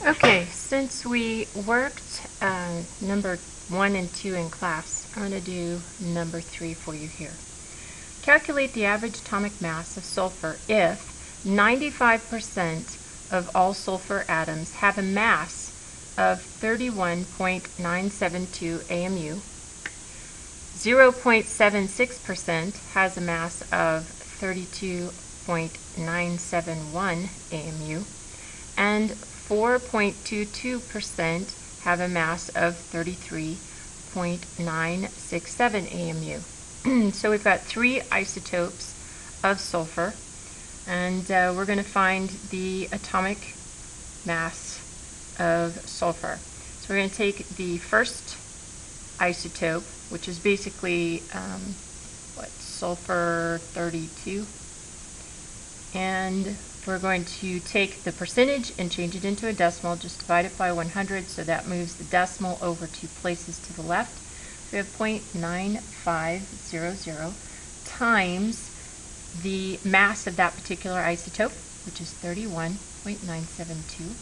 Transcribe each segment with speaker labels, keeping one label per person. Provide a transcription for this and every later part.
Speaker 1: Okay, since we worked number 1 and 2 in class, I'm going to do number 3 for you here. Calculate the average atomic mass of sulfur if 95% of all sulfur atoms have a mass of 31.972 AMU, 0.76% has a mass of 32.971 AMU, and 4.22% have a mass of 33.967 AMU. So we've got 3 isotopes of sulfur, and we're going to find the atomic mass of sulfur. So we're going to take the first isotope, which is basically sulfur 32, and we're going to take the percentage and change it into a decimal, just divide it by 100, so that moves the decimal over 2 places to the left. So we have 0.9500 times the mass of that particular isotope, which is 31.972.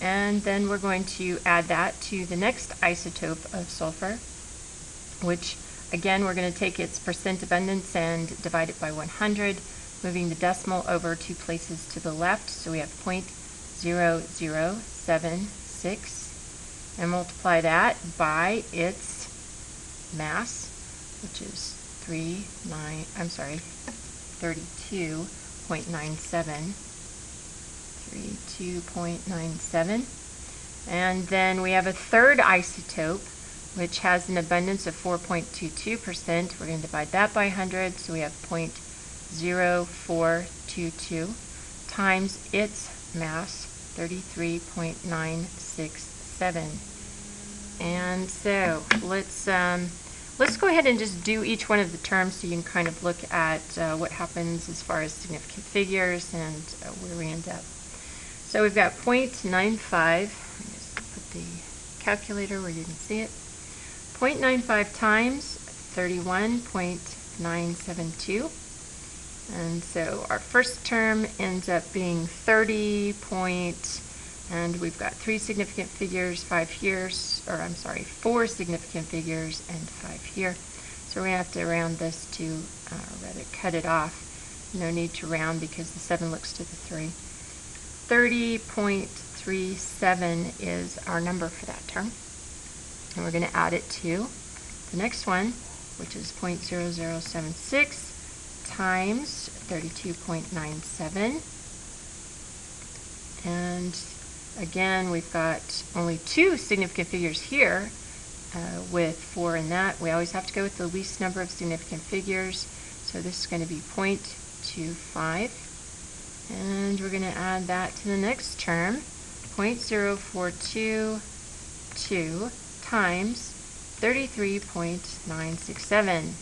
Speaker 1: And then we're going to add that to the next isotope of sulfur, which again we're going to take its percent abundance and divide it by 100, moving the decimal over 2 places to the left, so we have 0.0076, and multiply that by its mass, which is 32.97, and then we have a third isotope which has an abundance of 4.22%. We're going to divide that by 100, so we have 0.0422 times its mass, 33.967. And so let's go ahead and just do each one of the terms so you can kind of look at what happens as far as significant figures and where we end up. So we've got 0.95. Just put the calculator where you can see it. 0.95 times 31.972. And so our first term ends up being 30 and we've got 3 significant figures, 5 here, 4 significant figures and 5 here. So we're going to have to round this to, rather cut it off. No need to round because the 7 looks to the 3. 30.37 is our number for that term. And we're going to add it to the next one, which is 0.0076 times 32.97. And again, we've got only 2 significant figures here with 4 in that. We always have to go with the least number of significant figures. So this is going to be 0.25. And we're going to add that to the next term, 0.0422 times 33.967.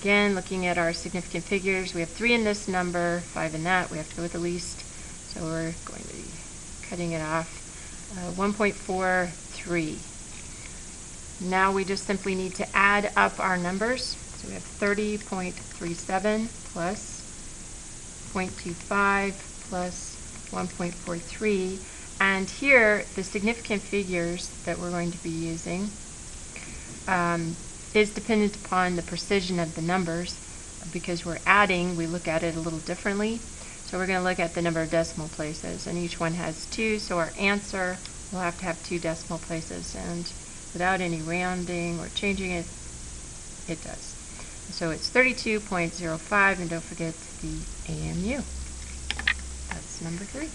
Speaker 1: Again, looking at our significant figures, we have 3 in this number, 5 in that. We have to go with the least, so we're going to be cutting it off. 1.43. Now we just simply need to add up our numbers. So we have 30.37 plus 0.25 plus 1.43. And here, the significant figures that we're going to be using is dependent upon the precision of the numbers. Because we're adding, we look at it a little differently. So we're going to look at the number of decimal places, and each one has 2, so our answer will have to have 2 decimal places, and without any rounding or changing it, it does. So it's 32.05, and don't forget the AMU. That's number 3.